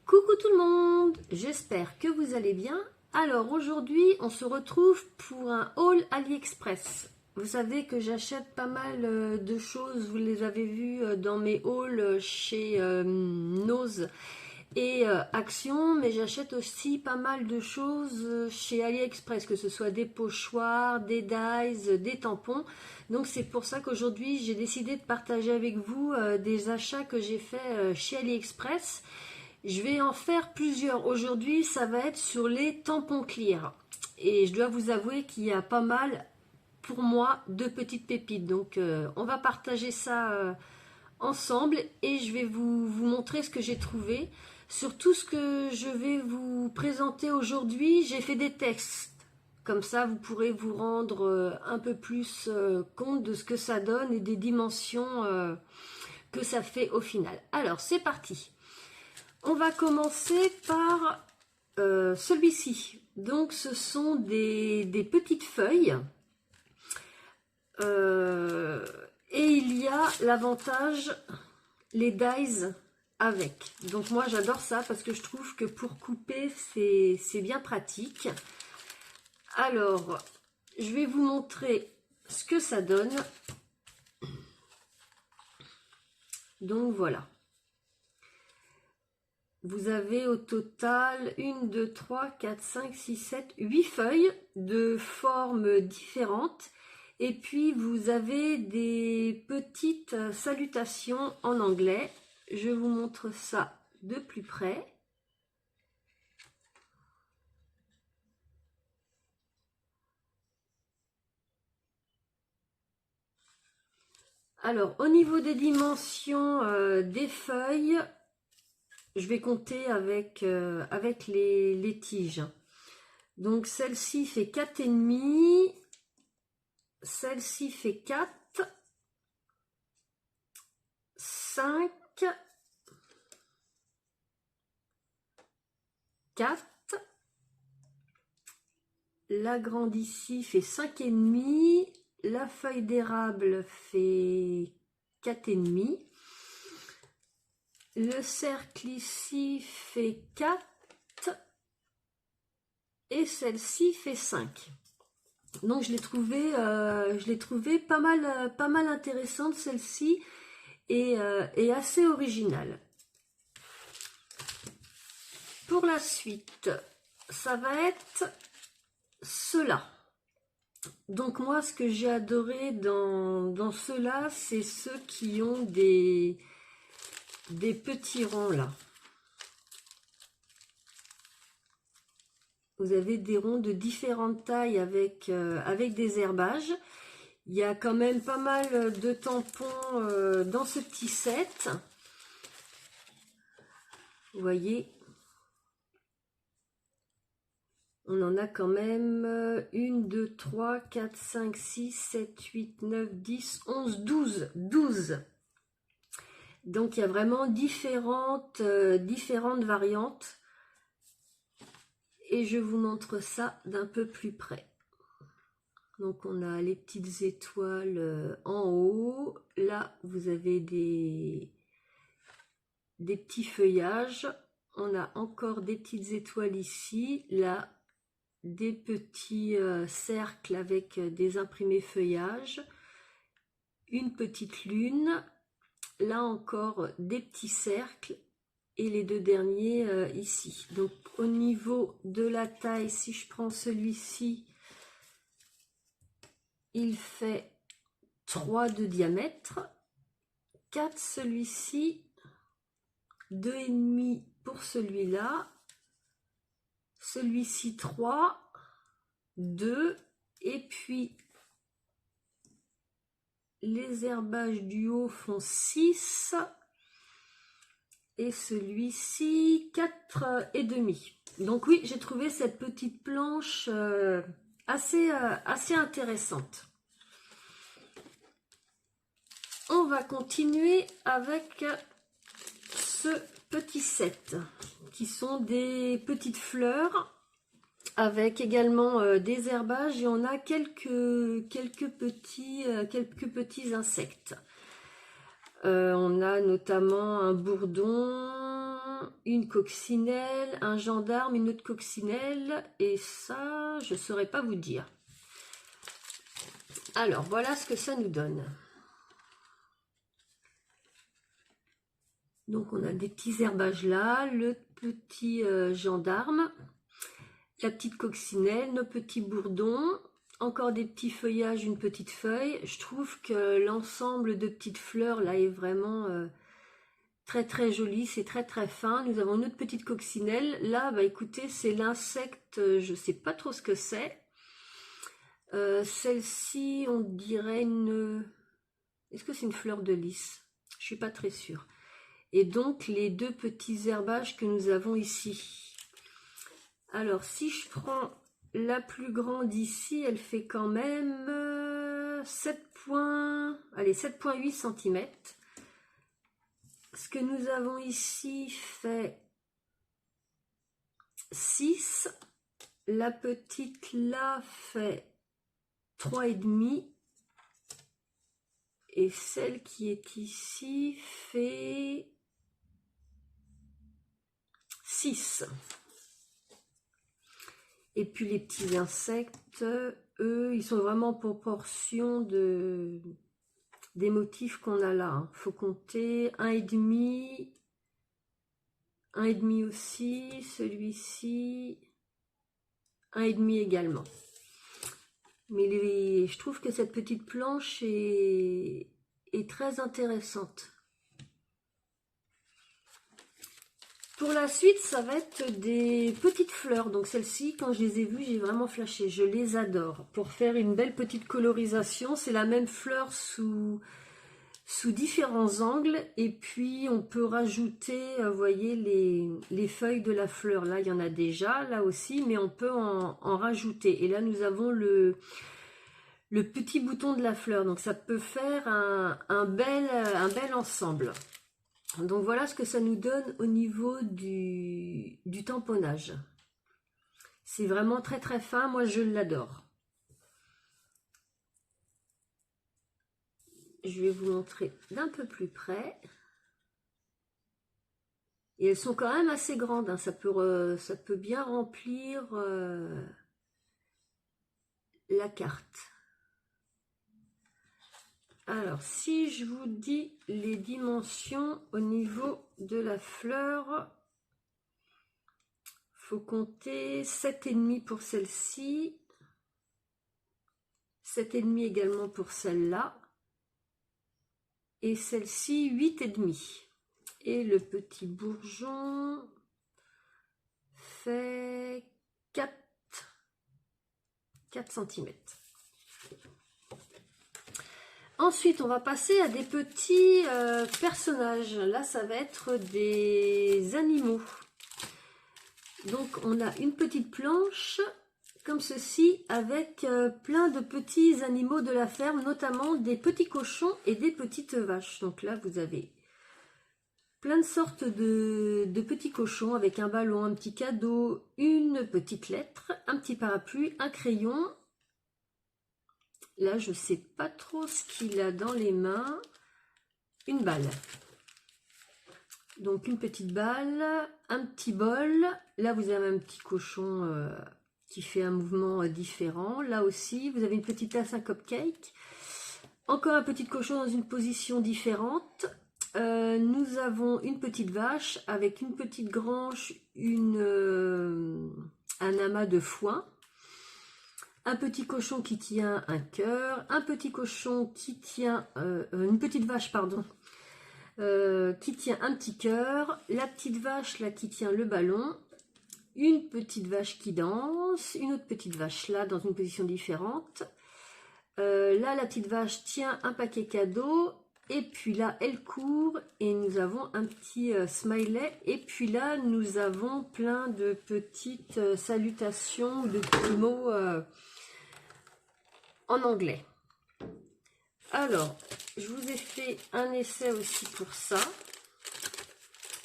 Coucou tout le monde, j'espère que vous allez bien. Alors aujourd'hui on se retrouve pour un haul AliExpress. Vous savez que j'achète pas mal de choses, vous les avez vues dans mes hauls chez Nose et Action, mais j'achète aussi pas mal de choses chez AliExpress, que ce soit des pochoirs, des dies, des tampons. Donc c'est pour ça qu'aujourd'hui j'ai décidé de partager avec vous des achats que j'ai fait chez AliExpress. Je vais en faire plusieurs. Aujourd'hui, ça va être sur les tampons clear. Et je dois vous avouer qu'il y a pas mal, pour moi, de petites pépites. Donc, on va partager ça ensemble et je vais vous montrer ce que j'ai trouvé. Surtout ce que je vais vous présenter aujourd'hui, j'ai fait des tests. Comme ça, vous pourrez vous rendre un peu plus compte de ce que ça donne et des dimensions que ça fait au final. Alors, c'est parti. On va commencer par celui-ci. Donc ce sont des petites feuilles. Et il y a l'avantage, les dies avec. Donc moi j'adore ça parce que je trouve que pour couper c'est bien pratique. Alors je vais vous montrer ce que ça donne. Donc voilà. Vous avez au total 1, 2, 3, 4, 5, 6, 7, 8 feuilles de formes différentes. Et puis vous avez des petites salutations en anglais. Je vous montre ça de plus près. Alors au niveau des dimensions des feuilles, je vais compter avec les tiges. Donc celle-ci fait 4,5, celle-ci fait 4, 5, 4, la grande ici fait 5,5, la feuille d'érable fait 4,5. Le cercle ici fait 4 et celle-ci fait 5. Donc je l'ai trouvé pas mal intéressante celle-ci et assez originale. Pour la suite, ça va être ceux-là. Donc moi ce que j'ai adoré dans ceux-là, c'est ceux qui ont des petits ronds là. Vous avez des ronds de différentes tailles avec des herbages. Il y a quand même pas mal de tampons dans ce petit set. Vous voyez, on en a quand même 1, 2, 3, 4, 5, 6, 7, 8, 9, 10, 11, 12. 12. Donc il y a vraiment différentes variantes. Et je vous montre ça d'un peu plus près. Donc on a les petites étoiles en haut. Là, vous avez des petits feuillages. On a encore des petites étoiles ici. Là, des petits cercles avec des imprimés feuillages. Une petite lune. Là encore, des petits cercles. Et les deux derniers ici. Donc au niveau de la taille, si je prends celui-ci, il fait 3 de diamètre, 4 celui-ci, 2,5 pour celui-là, celui-ci 3, 2, et puis les herbages du haut font 6, et celui-ci 4,5. Donc oui, j'ai trouvé cette petite planche assez intéressante. On va continuer avec ce petit set qui sont des petites fleurs avec également des herbages et on a quelques petits insectes. On a notamment un bourdon, une coccinelle, un gendarme, une autre coccinelle, et ça, je ne saurais pas vous dire. Alors, voilà ce que ça nous donne. Donc, on a des petits herbages là, le petit gendarme, la petite coccinelle, nos petits bourdons, encore des petits feuillages, une petite feuille. Je trouve que l'ensemble de petites fleurs là est vraiment très très joli, c'est très très fin. Nous avons notre petite coccinelle. Là, bah écoutez, c'est l'insecte, je sais pas trop ce que c'est. Celle-ci, on dirait une... Est-ce que c'est une fleur de lys? Je suis pas très sûre. Et donc, les deux petits herbages que nous avons ici. Alors, si je prends la plus grande ici, elle fait quand même 7,8 cm. Ce que nous avons ici fait 6. La petite là fait 3,5. Et celle qui est ici fait 6. Et puis les petits insectes, eux, ils sont vraiment en proportion des motifs qu'on a là. Il faut compter 1,5, 1,5 aussi, celui-ci, 1,5 également. Mais je trouve que cette petite planche est très intéressante. Pour la suite, ça va être des petites fleurs. Donc celles-ci, quand je les ai vues, j'ai vraiment flashé. Je les adore. Pour faire une belle petite colorisation, c'est la même fleur sous différents angles. Et puis, on peut rajouter, vous voyez, les feuilles de la fleur. Là, il y en a déjà, là aussi, mais on peut en rajouter. Et là, nous avons le petit bouton de la fleur. Donc, ça peut faire un bel ensemble. Donc voilà ce que ça nous donne au niveau du tamponnage. C'est vraiment très très fin, moi je l'adore. Je vais vous montrer d'un peu plus près. Et elles sont quand même assez grandes, hein. Ça peut bien remplir la carte. Alors, si je vous dis les dimensions au niveau de la fleur, faut compter 7,5 pour celle-ci, 7,5 également pour celle-là, et celle-ci 8,5. Et le petit bourgeon fait 4 cm. Ensuite, on va passer à des petits personnages. Là, ça va être des animaux. Donc, on a une petite planche comme ceci avec plein de petits animaux de la ferme, notamment des petits cochons et des petites vaches. Donc là, vous avez plein de sortes de petits cochons avec un ballon, un petit cadeau, une petite lettre, un petit parapluie, un crayon. Là, je ne sais pas trop ce qu'il a dans les mains. Une balle. Donc, une petite balle, un petit bol. Là, vous avez un petit cochon qui fait un mouvement différent. Là aussi, vous avez une petite tasse, un cupcake. Encore un petit cochon dans une position différente. Nous avons une petite vache avec une petite grange, un amas de foin. Un petit cochon qui tient un cœur, un petit cochon qui tient, une petite vache, pardon, qui tient un petit cœur, la petite vache là qui tient le ballon, une petite vache qui danse, une autre petite vache là dans une position différente. Là, la petite vache tient un paquet cadeau, et puis là, elle court, et nous avons un petit smiley, et puis là, nous avons plein de petites salutations, de petits mots en anglais. Alors, je vous ai fait un essai aussi pour ça.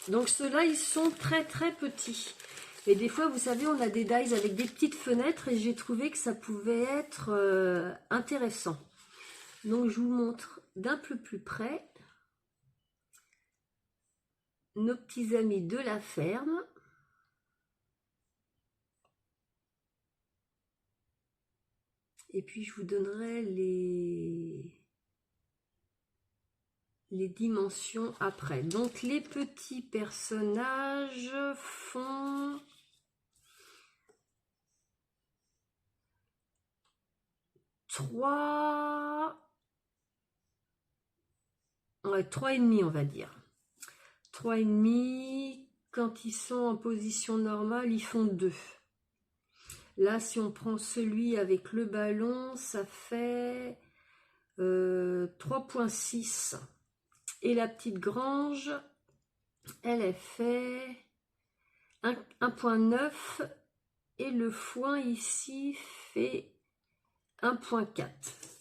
Donc ceux-là, ils sont très très petits. Et des fois, vous savez, on a des dies avec des petites fenêtres et j'ai trouvé que ça pouvait être intéressant. Donc je vous montre d'un peu plus près. nos petits amis de la ferme. Et puis je vous donnerai les dimensions après. Donc les petits personnages font 3, ouais, 3,5 on va dire. 3,5, quand ils sont en position normale, ils font 2. Là, si on prend celui avec le ballon, ça fait 3,6. Et la petite grange, elle fait 1,9. Et le foin ici fait 1,4.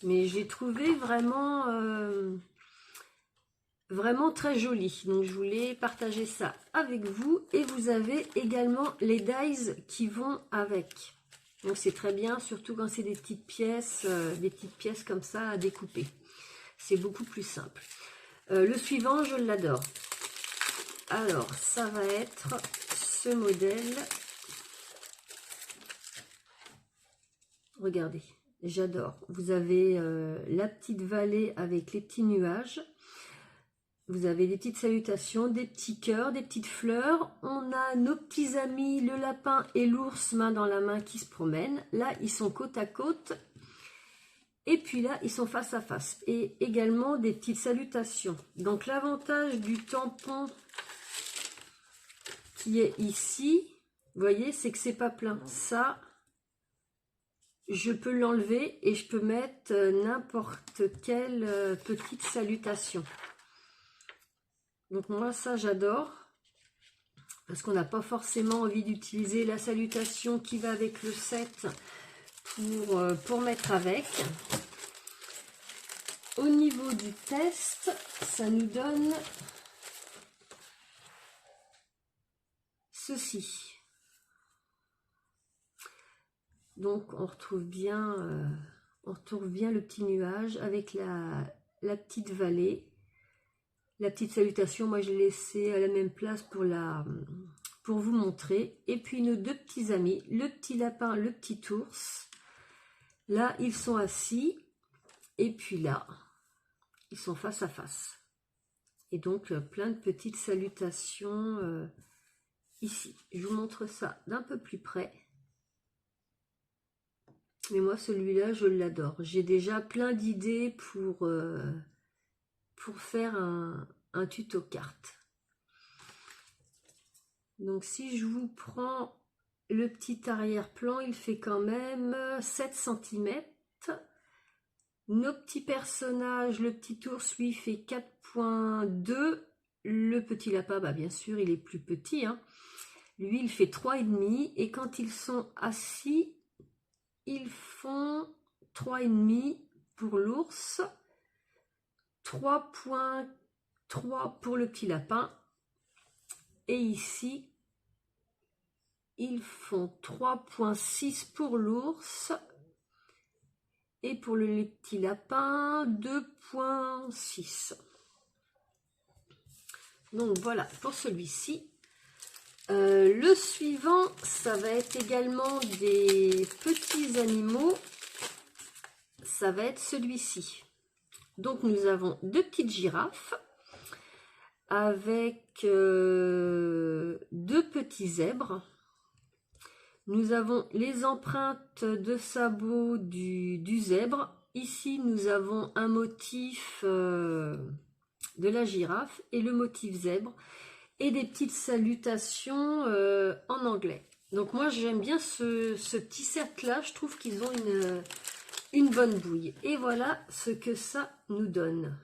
Mais j'ai trouvé vraiment, vraiment très joli. Donc je voulais partager ça avec vous. Et vous avez également les dies qui vont avec. Donc c'est très bien, surtout quand c'est des petites pièces comme ça à découper. C'est beaucoup plus simple. Le suivant, je l'adore. Alors, ça va être ce modèle. Regardez, j'adore. Vous avez la petite vallée avec les petits nuages. Vous avez des petites salutations, des petits cœurs, des petites fleurs. On a nos petits amis, le lapin et l'ours main dans la main qui se promènent. Là, ils sont côte à côte. Et puis là, ils sont face à face. Et également des petites salutations. Donc l'avantage du tampon qui est ici, vous voyez, c'est que c'est pas plein. Ça, je peux l'enlever et je peux mettre n'importe quelle petite salutation. Donc moi, ça, j'adore. Parce qu'on n'a pas forcément envie d'utiliser la salutation qui va avec le set pour mettre avec. Au niveau du test, ça nous donne ceci. Donc on retrouve bien le petit nuage avec la petite vallée. La petite salutation, moi je l'ai laissée à la même place pour vous montrer. Et puis nos deux petits amis, le petit lapin, le petit ours. Là, ils sont assis. Et puis là, ils sont face à face. Et donc, plein de petites salutations ici. Je vous montre ça d'un peu plus près. Mais moi, celui-là, je l'adore. J'ai déjà plein d'idées pour faire un tuto carte. Donc, si je vous prends le petit arrière-plan, il fait quand même 7 cm. Nos petits personnages, le petit ours, lui, fait 4,2. Le petit lapin, bah, bien sûr, il est plus petit. Hein. Lui, il fait 3,5. Et quand ils sont assis, ils font 3,5 pour l'ours. 3,3 pour le petit lapin. Et ici, ils font 3,6 pour l'ours. Et pour le petit lapin, 2,6. Donc voilà pour celui-ci. Le suivant, ça va être également des petits animaux. Ça va être celui-ci. Donc nous avons deux petites girafes avec deux petits zèbres. Nous avons les empreintes de sabots du zèbre. Ici, nous avons un motif de la girafe et le motif zèbre. Et des petites salutations en anglais. Donc moi, j'aime bien ce petit set-là. Je trouve qu'ils ont une bonne bouille. Et voilà ce que ça nous donne.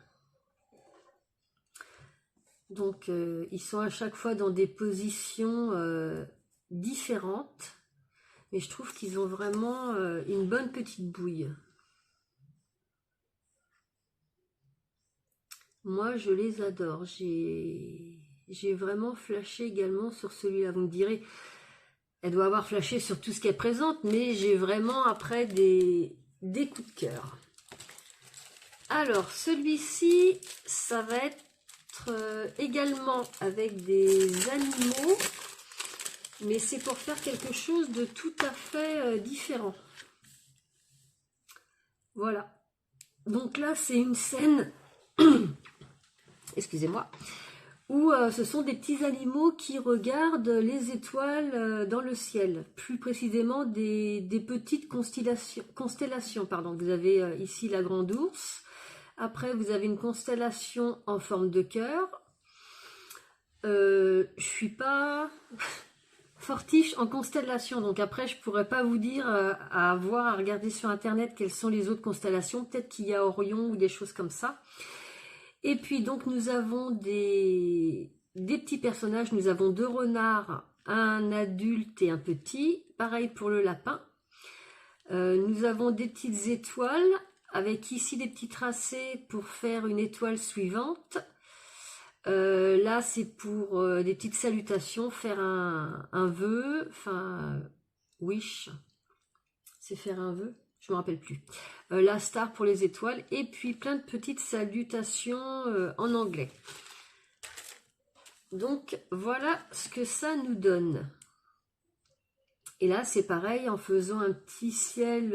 Donc, ils sont à chaque fois dans des positions différentes. Mais je trouve qu'ils ont vraiment une bonne petite bouille. Moi, je les adore. J'ai vraiment flashé également sur celui-là. Vous me direz, elle doit avoir flashé sur tout ce qu'elle présente, mais j'ai vraiment après des coups de cœur. Alors, celui-ci, ça va être également avec des animaux, mais c'est pour faire quelque chose de tout à fait différent. Voilà. Donc là, c'est une scène, excusez-moi, où ce sont des petits animaux qui regardent les étoiles dans le ciel. Plus précisément, des petites constellations. Pardon. Vous avez ici la grande ours. Après, vous avez une constellation en forme de cœur. Je suis pas fortiche en constellation, donc après je pourrais pas vous dire à voir, à regarder sur internet quelles sont les autres constellations. Peut-être qu'il y a Orion ou des choses comme ça. Et puis donc nous avons des petits personnages. Nous avons 2 renards, un adulte et un petit. Pareil pour le lapin. Nous avons des petites étoiles avec ici des petits tracés pour faire une étoile suivante. Là, c'est pour des petites salutations, faire un vœu, enfin, wish, c'est faire un vœu, je me rappelle plus. La star pour les étoiles, et puis plein de petites salutations en anglais. Donc, voilà ce que ça nous donne. Et là, c'est pareil, en faisant un petit ciel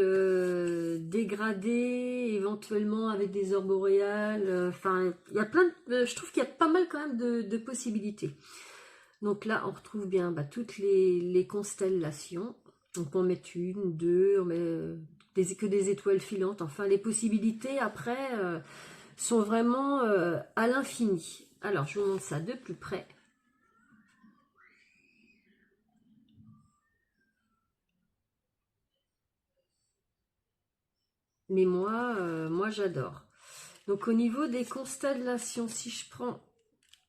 dégradé, éventuellement avec des aurores boréales. Enfin, il y a plein de, je trouve qu'il y a pas mal quand même de possibilités. Donc là, on retrouve bien toutes les constellations. Donc on met une, deux, on met que des étoiles filantes. Enfin, les possibilités après sont vraiment à l'infini. Alors, je vous montre ça de plus près. Mais moi j'adore. Donc au niveau des constellations, si je prends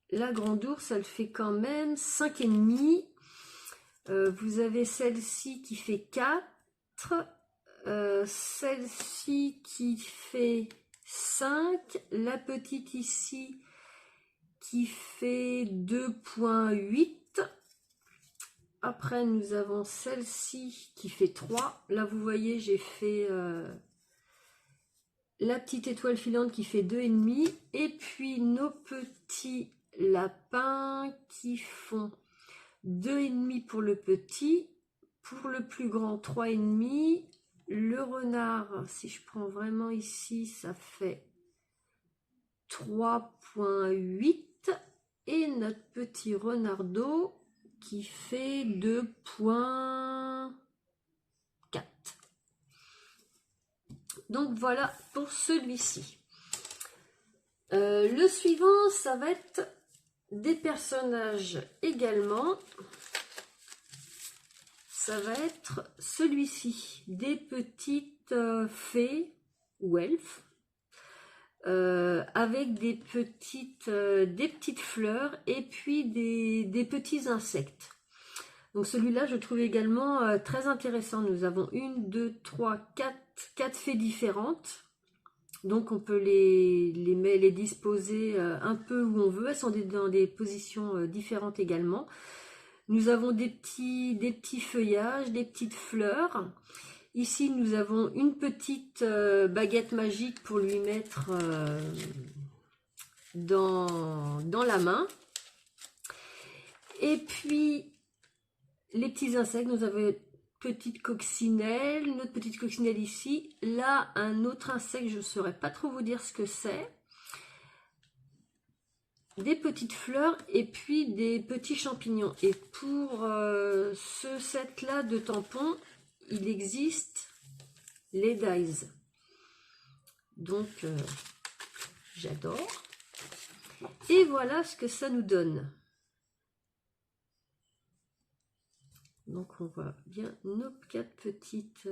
la grande ours, elle fait quand même 5,5. Vous avez celle-ci qui fait 4. Celle-ci qui fait 5. La petite ici qui fait 2,8. Après nous avons celle-ci qui fait 3. Là vous voyez j'ai fait... la petite étoile filante qui fait 2,5 et puis nos petits lapins qui font 2,5 pour le petit, pour le plus grand 3,5. Le renard, si je prends vraiment ici, ça fait 3,8 et notre petit renardeau qui fait 2,4. Donc voilà pour celui-ci. Le suivant, ça va être des personnages également. Ça va être celui-ci, des petites fées ou elfes, avec des petites fleurs et puis des petits insectes. Donc celui-là, je trouve également très intéressant. Nous avons 1, 2, 3, 4 fées différentes. Donc on peut les disposer un peu où on veut. Elles sont dans des positions différentes également. Nous avons des petits feuillages, des petites fleurs. Ici, nous avons une petite baguette magique pour lui mettre dans la main. Et puis, les petits insectes, nous avons une petite coccinelle, une autre petite coccinelle ici. Là, un autre insecte, je ne saurais pas trop vous dire ce que c'est. Des petites fleurs et puis des petits champignons. Et pour ce set-là de tampons, il existe les dies. Donc, j'adore. Et voilà ce que ça nous donne. Donc on voit bien nos quatre petites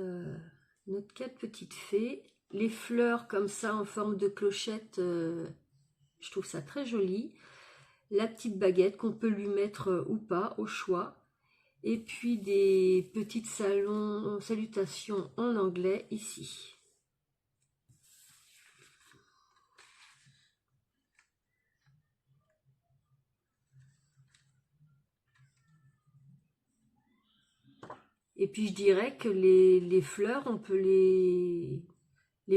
fées. Les fleurs comme ça en forme de clochette, je trouve ça très joli. La petite baguette qu'on peut lui mettre ou pas au choix. Et puis des petites salutations en anglais ici. Et puis je dirais que les fleurs, on peut les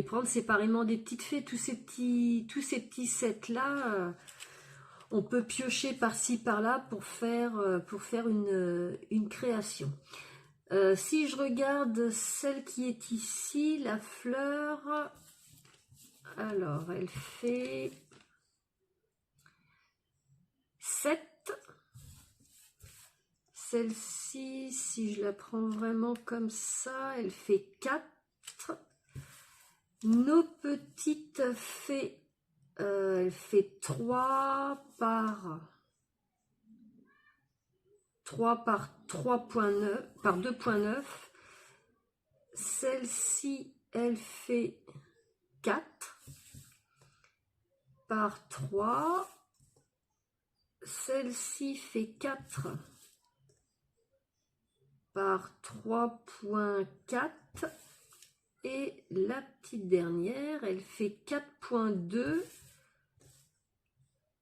prendre séparément des petites fées. Tous ces petits sets là, On peut piocher par-ci par-là pour faire une création. Si je regarde celle qui est ici, la fleur, alors elle fait 7. Celle-ci, si je la prends vraiment comme ça, elle fait 4. Nos petites fées, elle fait 3 par 3.9 par 2.9. Celle-ci, elle fait 4 par 3. Celle-ci fait 4 par 3.4. Et la petite dernière, elle fait 4.2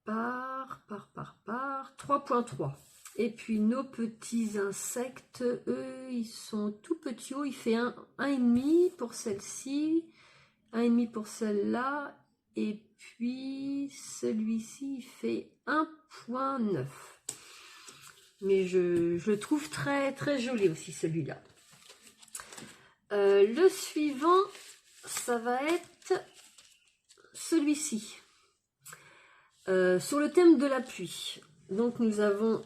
par 3.3. Et puis nos petits insectes, eux, ils sont tout petits. Il fait 1,5 pour celle-ci, 1,5 pour celle-là. Et puis celui-ci, il fait 1.9. Mais je le trouve très très joli aussi, celui-là. Le suivant, ça va être celui-ci. Sur le thème de la pluie. Donc nous avons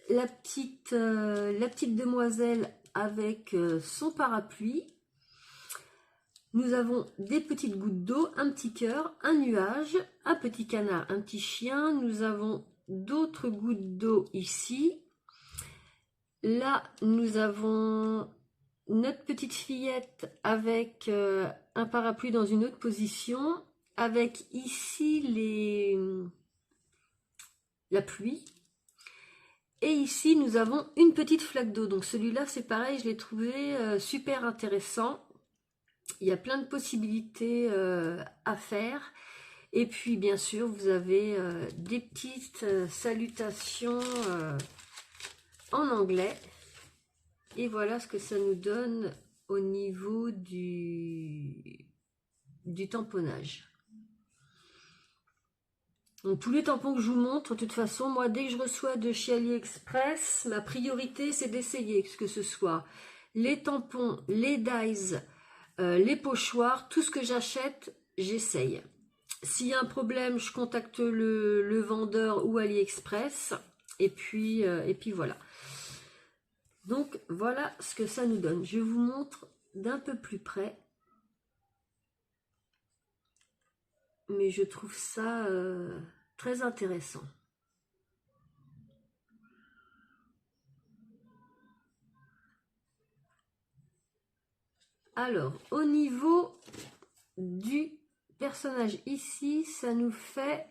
la petite demoiselle avec son parapluie. Nous avons des petites gouttes d'eau, un petit cœur, un nuage, un petit canard, un petit chien. Nous avons d'autres gouttes d'eau ici. Là, nous avons notre petite fillette avec un parapluie dans une autre position, avec ici la pluie. Et ici, nous avons une petite flaque d'eau. Donc celui-là, c'est pareil, je l'ai trouvé super intéressant. Il y a plein de possibilités à faire. Et puis, bien sûr, vous avez des petites salutations en anglais. Et voilà ce que ça nous donne au niveau du tamponnage. Donc tous les tampons que je vous montre, de toute façon, moi, dès que je reçois de chez AliExpress, ma priorité, c'est d'essayer, que ce soit les tampons, les dies, les pochoirs, tout ce que j'achète, j'essaye. S'il y a un problème, je contacte le vendeur ou AliExpress, et puis voilà. Donc voilà ce que ça nous donne. Je vous montre d'un peu plus près. Mais je trouve ça très intéressant. Alors, au niveau du personnage ici, ça nous fait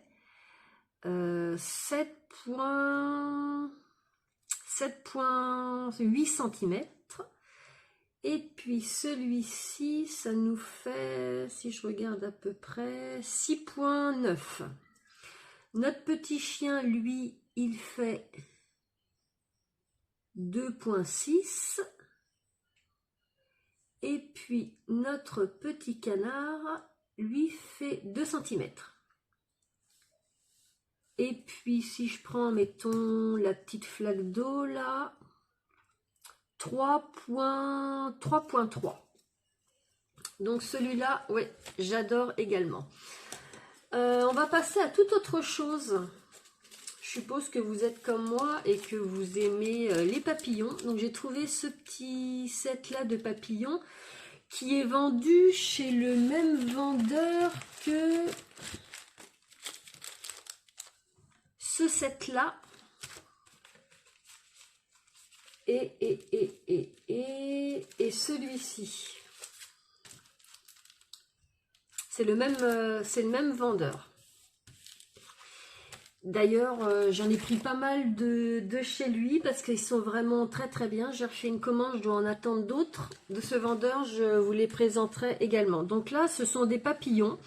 7,8 cm. Et puis celui-ci, ça nous fait, si je regarde à peu près, 6,9. Notre petit chien, lui, il fait 2,6. Et puis notre petit canard, lui, fait 2 cm. Et puis si je prends, mettons, la petite flaque d'eau là, 3.3. Donc celui-là, oui, j'adore également. On va passer à toute autre chose. Je suppose que vous êtes comme moi et que vous aimez les papillons. Donc j'ai trouvé ce petit set là de papillons qui est vendu chez le même vendeur que ce set là. Et celui-ci. C'est le même vendeur. D'ailleurs, j'en ai pris pas mal de chez lui parce qu'ils sont vraiment très très bien. J'ai refait une commande, je dois en attendre d'autres de ce vendeur. Je vous les présenterai également. Donc là, ce sont des papillons.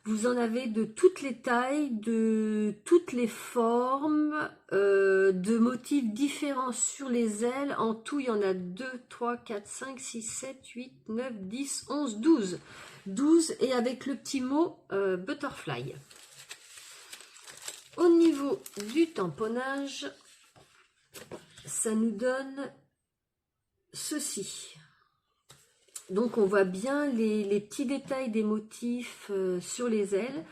Vous en avez de toutes les tailles, de toutes les formes, de motifs différents sur les ailes. En tout, il y en a 2, 3, 4, 5, 6, 7, 8, 9, 10, 11, 12. 12 et avec le petit mot butterfly. Au niveau du tamponnage, ça nous donne ceci. Donc on voit bien les petits détails des motifs sur les ailes.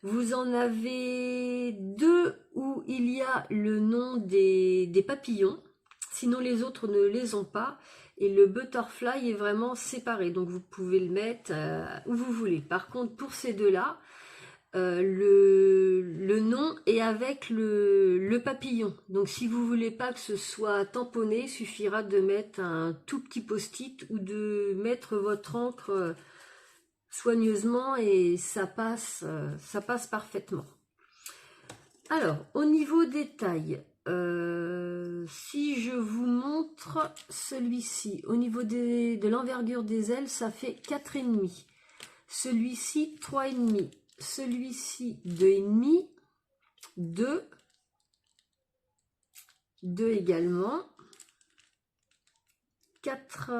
Vous en avez deux où il y a le nom des papillons, sinon les autres ne les ont pas. Et le butterfly est vraiment séparé, donc vous pouvez le mettre où vous voulez. Par contre, pour ces deux-là, le nom est avec le papillon. Donc si vous voulez pas que ce soit tamponné, il suffira de mettre un tout petit post-it ou de mettre votre encre soigneusement et ça passe parfaitement. Alors, au niveau des tailles, si je vous montre celui-ci, au niveau de l'envergure des ailes, ça fait 4,5. Celui-ci, 3,5. Celui-ci, 2,5. 2. 2 également. 4,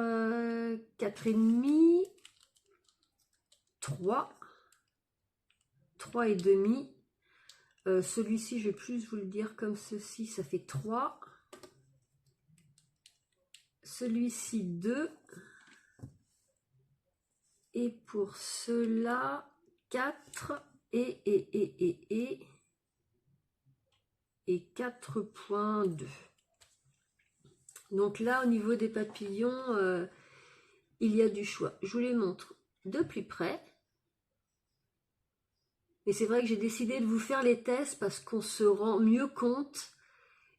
4,5. 3. 3,5. Celui-ci, je vais plus vous le dire comme ceci, ça fait 3. Celui-ci, 2. Et pour cela, 4 et 4,2. Donc là, au niveau des papillons, il y a du choix. Je vous les montre de plus près. Et c'est vrai que j'ai décidé de vous faire les tests parce qu'on se rend mieux compte.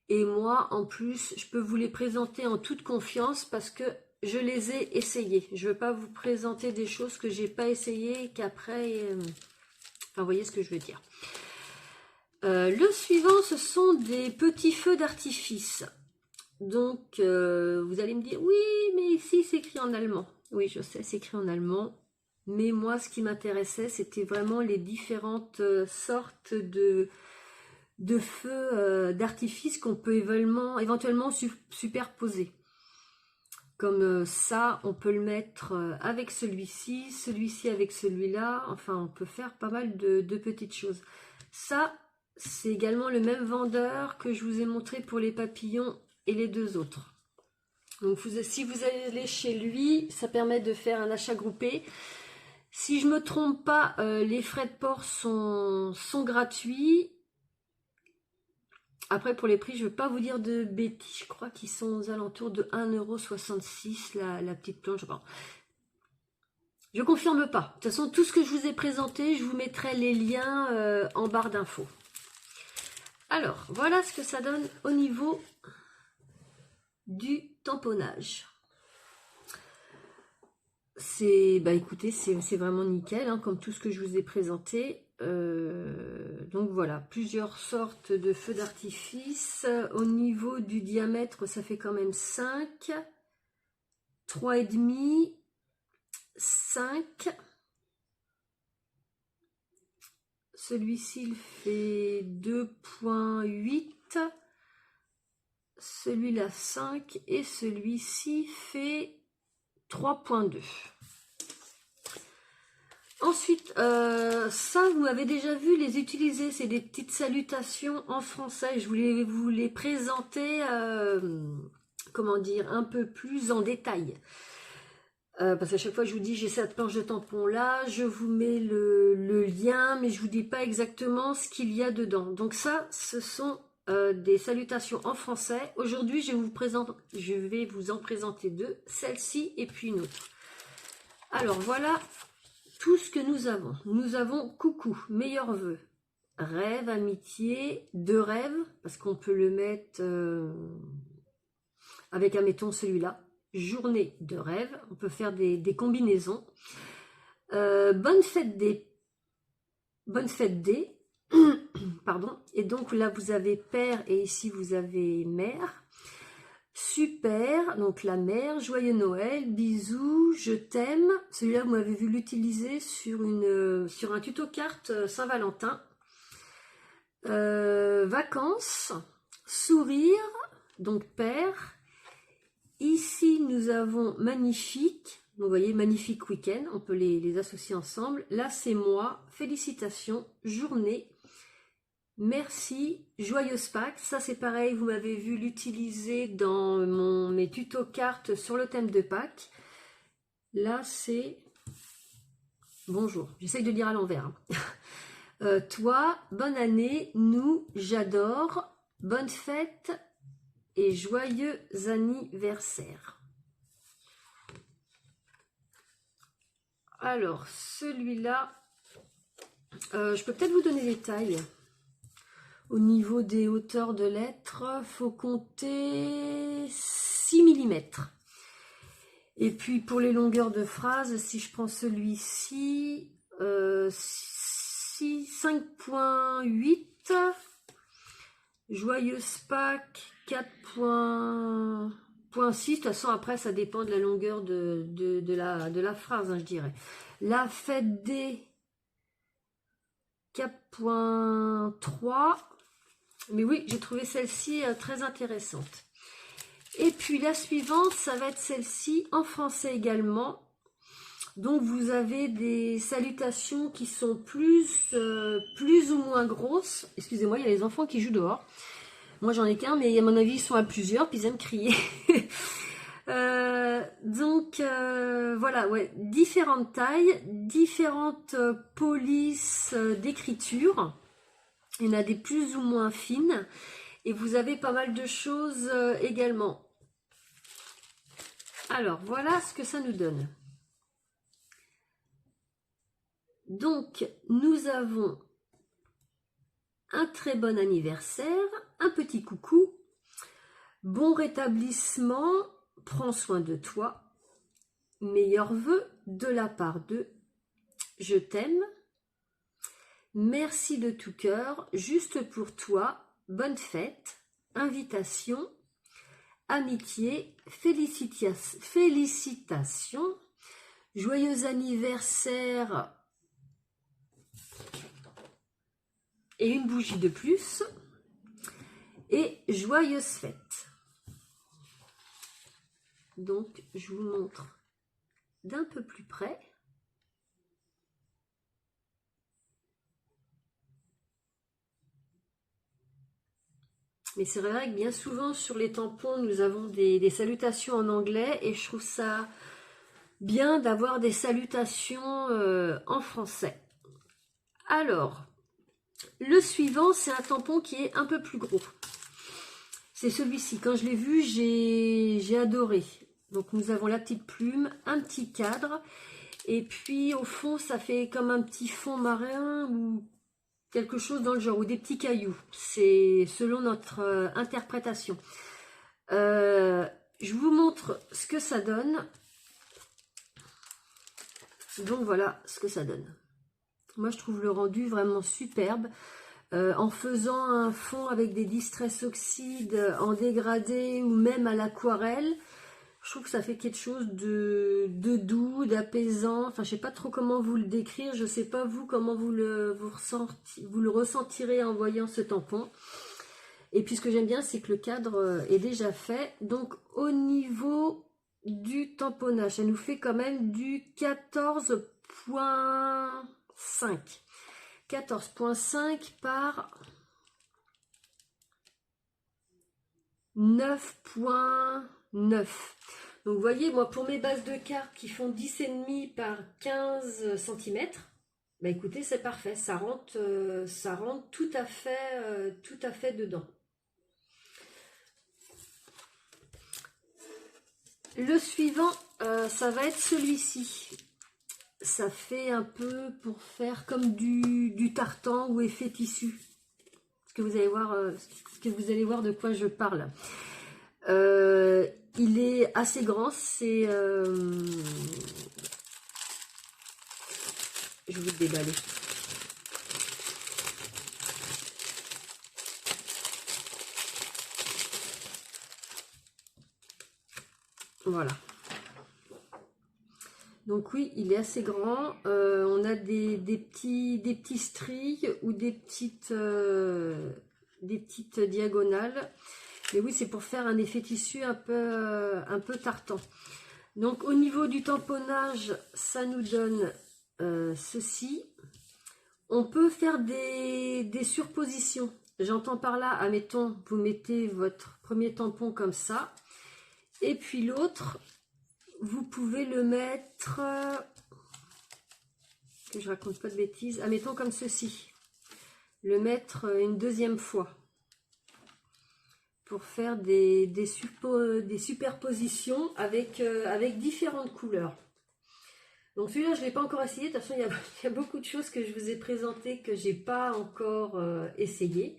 Et moi, en plus, je peux vous les présenter en toute confiance parce que je les ai essayés. Je ne veux pas vous présenter des choses que j'ai pas essayées et qu'après... Enfin, vous voyez ce que je veux dire. Le suivant, ce sont des petits feux d'artifice. Donc, vous allez me dire, oui, mais ici, c'est écrit en allemand. Oui, je sais, c'est écrit en allemand. Mais moi, ce qui m'intéressait, c'était vraiment les différentes sortes de feux d'artifice qu'on peut éventuellement superposer. Comme ça, on peut le mettre avec celui-ci, celui-ci avec celui-là. Enfin, on peut faire pas mal de petites choses. Ça, c'est également le même vendeur que je vous ai montré pour les papillons et les deux autres. Donc, si vous allez chez lui, ça permet de faire un achat groupé. Si je ne me trompe pas, les frais de port sont gratuits. Après, pour les prix, je ne veux pas vous dire de bêtises. Je crois qu'ils sont aux alentours de 1,66 € la petite planche. Bon. Je ne confirme pas. De toute façon, tout ce que je vous ai présenté, je vous mettrai les liens en barre d'infos. Alors, voilà ce que ça donne au niveau du tamponnage. Écoutez, c'est vraiment nickel, hein, comme tout ce que je vous ai présenté. Donc voilà, plusieurs sortes de feux d'artifice. Au niveau du diamètre, ça fait quand même 5, 3,5, 5. Celui-ci, il fait 2,8. Celui-là, 5. Et celui-ci fait 3,2. Ensuite, ça, vous m'avez déjà vu les utiliser. C'est des petites salutations en français. Je voulais vous les présenter, comment dire, un peu plus en détail. Parce qu'à chaque fois, je vous dis, j'ai cette planche de tampon là, je vous mets le lien, mais je vous dis pas exactement ce qu'il y a dedans. Donc ça, ce sont des salutations en français. Aujourd'hui, je vais vous en présenter deux, celle-ci et puis une autre. Alors voilà tout ce que nous avons. Nous avons coucou, meilleurs vœux, rêve, amitié, de rêve, parce qu'on peut le mettre avec, admettons, celui-là. Journée de rêve, on peut faire des combinaisons. Bonne fête des pardon. Et donc là vous avez père et ici vous avez mère. Super, donc la mère. Joyeux Noël, bisous, je t'aime. Celui-là vous m'avez vu l'utiliser sur un tuto carte Saint-Valentin. Vacances, sourire, donc père. Ici, nous avons magnifique. Vous voyez, magnifique week-end. On peut les associer ensemble. Là, c'est moi. Félicitations. Journée. Merci, joyeuse Pâques. Ça c'est pareil, vous m'avez vu l'utiliser dans mes tutos cartes sur le thème de Pâques. Là c'est bonjour, j'essaye de lire à l'envers. Toi, bonne année, nous, j'adore, bonne fête et joyeux anniversaire. Alors, celui-là, je peux peut-être vous donner les tailles. Au niveau des hauteurs de lettres, faut compter 6 mm. Et puis pour les longueurs de phrases, si je prends celui-ci, 5.8, joyeuse Pâques 4.6. De toute façon, après, ça dépend de la longueur de la phrase, hein, je dirais. La fête des 4.3. Mais oui, j'ai trouvé celle-ci très intéressante. Et puis la suivante, ça va être celle-ci, en français également. Donc vous avez des salutations qui sont plus ou moins grosses. Excusez-moi, il y a les enfants qui jouent dehors. Moi j'en ai qu'un, mais à mon avis ils sont à plusieurs, puis ils aiment crier. Voilà, ouais, différentes tailles, différentes polices d'écriture. Il y en a des plus ou moins fines. Et vous avez pas mal de choses également. Alors, voilà ce que ça nous donne. Donc, nous avons un très bon anniversaire, un petit coucou, bon rétablissement, prends soin de toi, meilleurs vœux de la part de je t'aime, merci de tout cœur, juste pour toi, bonne fête, invitation, amitié, félicitations, joyeux anniversaire et une bougie de plus, et joyeuse fête. Donc, je vous montre d'un peu plus près. Mais c'est vrai que bien souvent sur les tampons, nous avons des salutations en anglais et je trouve ça bien d'avoir des salutations en français. Alors, le suivant, c'est un tampon qui est un peu plus gros. C'est celui-ci. Quand je l'ai vu, j'ai adoré. Donc nous avons la petite plume, un petit cadre. Et puis au fond, ça fait comme un petit fond marin ou quelque chose dans le genre, ou des petits cailloux. C'est selon notre interprétation. Je vous montre ce que ça donne. Donc voilà ce que ça donne. Moi, je trouve le rendu vraiment superbe. En faisant un fond avec des distress oxydes en dégradé ou même à l'aquarelle, je trouve que ça fait quelque chose de doux, d'apaisant. Enfin, je sais pas trop comment vous le décrire. Je sais pas vous comment vous le ressentirez en voyant ce tampon. Et puis ce que j'aime bien, c'est que le cadre est déjà fait. Donc au niveau du tamponnage, ça nous fait quand même du 14.5. 14.5 par 9.9. Donc vous voyez, moi pour mes bases de cartes qui font 10,5 par 15 cm, bah écoutez, c'est parfait, ça rentre tout à fait dedans. Le suivant, ça va être celui-ci. Ça fait un peu pour faire comme du tartan ou effet tissu. Que vous allez voir, de quoi je parle. Il est assez grand, c'est... je vais le déballer. Voilà. Donc oui, il est assez grand. On a des petits stries ou des petites diagonales. Mais oui, c'est pour faire un effet tissu un peu tartan. Donc au niveau du tamponnage, ça nous donne ceci. On peut faire des surpositions. J'entends par là, admettons, vous mettez votre premier tampon comme ça, et puis l'autre, vous pouvez le mettre, que je raconte pas de bêtises, admettons comme ceci, le mettre une deuxième fois, pour faire des superpositions avec différentes couleurs. Donc celui-là, je ne l'ai pas encore essayé. De toute façon, il y a beaucoup de choses que je vous ai présentées que j'ai pas encore essayé.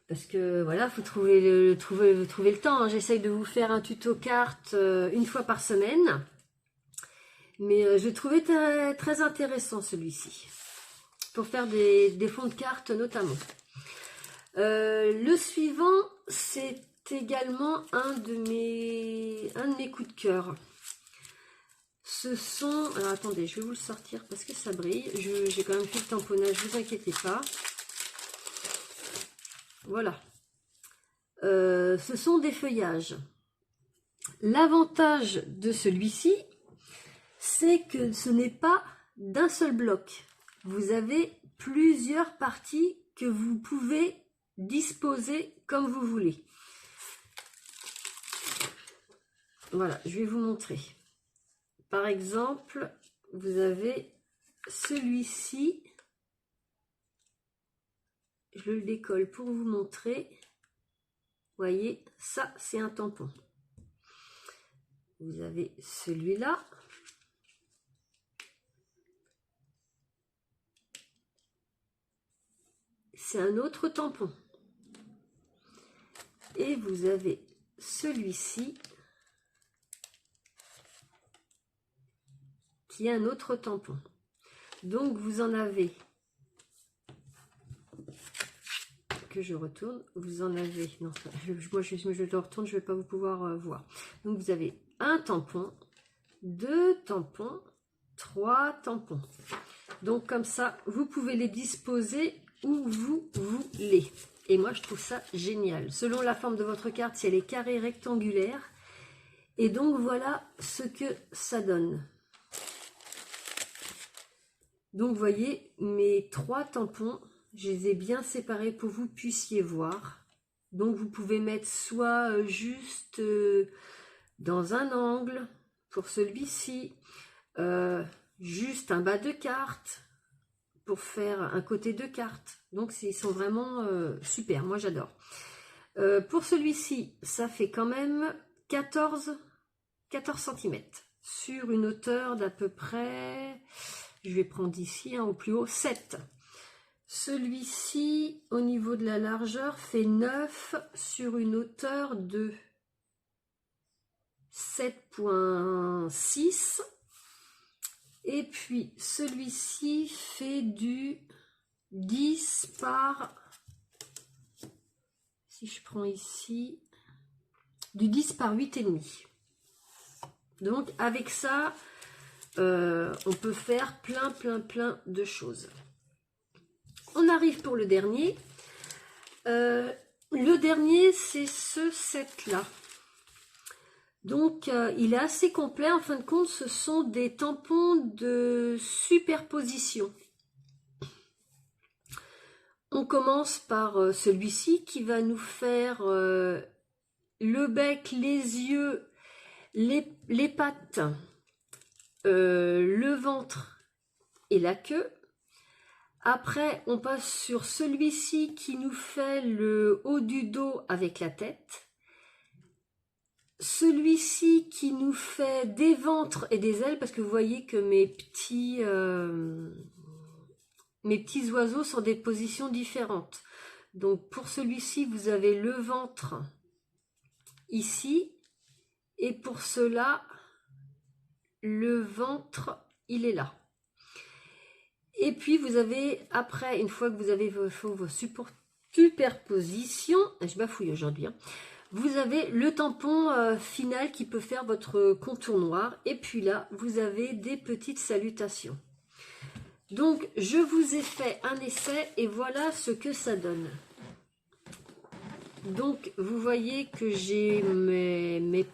Parce que voilà, il faut trouver le temps. Hein. J'essaye de vous faire un tuto carte une fois par semaine. Mais je trouvais très intéressant celui-ci. Pour faire des fonds de cartes notamment. Le suivant, c'est également un de mes coups de cœur. Ce sont... Alors attendez, je vais vous le sortir parce que ça brille. J'ai quand même fait le tamponnage, ne vous inquiétez pas. Voilà. Ce sont des feuillages. L'avantage de celui-ci, c'est que ce n'est pas d'un seul bloc. Vous avez plusieurs parties que vous pouvez disposer comme vous voulez. Voilà, je vais vous montrer. Par exemple, vous avez celui-ci. Je le décolle pour vous montrer. Vous voyez, ça c'est un tampon. Vous avez celui-là. C'est un autre tampon. Et vous avez celui-ci qui est un autre tampon. Donc vous en avez, que je retourne, vous en avez, non, moi je le retourne, je ne vais pas vous pouvoir voir. Donc vous avez un tampon, deux tampons, trois tampons. Donc comme ça, vous pouvez les disposer où vous voulez. Et moi, je trouve ça génial. Selon la forme de votre carte, si elle est carrée, rectangulaire. Et donc, voilà ce que ça donne. Donc, vous voyez, mes trois tampons, je les ai bien séparés pour que vous puissiez voir. Donc, vous pouvez mettre soit juste dans un angle, pour celui-ci, juste un bas de carte, pour faire un côté de carte. Donc ils sont vraiment super, moi j'adore. Pour celui-ci, ça fait quand même 14 cm sur une hauteur d'à peu près, je vais prendre ici hein, au plus haut, 7. Celui-ci, au niveau de la largeur, fait 9 sur une hauteur de 7,6. Et puis celui-ci fait du 10 par, si je prends ici, du 10 par 8,5. Donc avec ça, on peut faire plein de choses. On arrive pour le dernier. Le dernier, c'est ce set-là. Donc, il est assez complet. En fin de compte, ce sont des tampons de superposition. On commence par celui-ci qui va nous faire le bec, les yeux, les pattes, le ventre et la queue. Après, on passe sur celui-ci qui nous fait le haut du dos avec la tête. Celui-ci qui nous fait des ventres et des ailes, parce que vous voyez que mes petits oiseaux sont des positions différentes. Donc pour celui-ci, vous avez le ventre ici, et pour cela, le ventre, il est là. Et puis vous avez, après, une fois que vous avez vos superpositions, je bafouille aujourd'hui, hein, vous avez le tampon final qui peut faire votre contour noir. Et puis là, vous avez des petites salutations. Donc, je vous ai fait un essai et voilà ce que ça donne. Donc, vous voyez que j'ai mes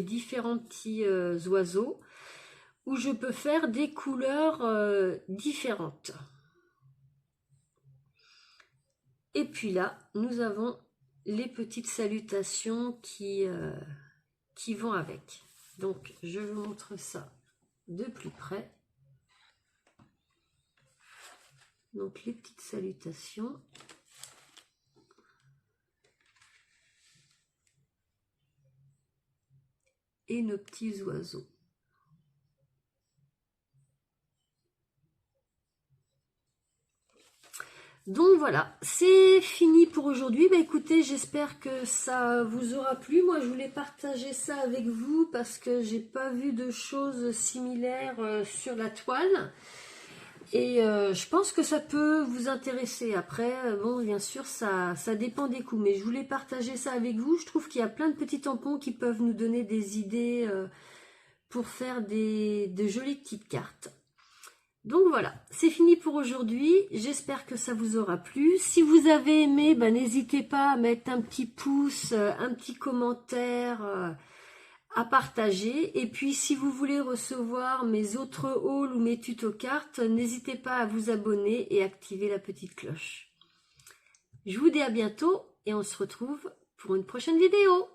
différents petits oiseaux où je peux faire des couleurs différentes. Et puis là, nous avons les petites salutations qui vont avec. Donc, je vous montre ça de plus près. Donc, les petites salutations. Et nos petits oiseaux. Donc voilà, c'est fini pour aujourd'hui. Bah écoutez, j'espère que ça vous aura plu. Moi, je voulais partager ça avec vous parce que j'ai pas vu de choses similaires sur la toile. Et je pense que ça peut vous intéresser. Après, bon, bien sûr, ça dépend des coups. Mais je voulais partager ça avec vous. Je trouve qu'il y a plein de petits tampons qui peuvent nous donner des idées pour faire de jolies petites cartes. Donc voilà, c'est fini pour aujourd'hui. J'espère que ça vous aura plu. Si vous avez aimé, ben, n'hésitez pas à mettre un petit pouce, un petit commentaire, à partager. Et puis si vous voulez recevoir mes autres hauls ou mes tutos cartes, n'hésitez pas à vous abonner et activer la petite cloche. Je vous dis à bientôt et on se retrouve pour une prochaine vidéo.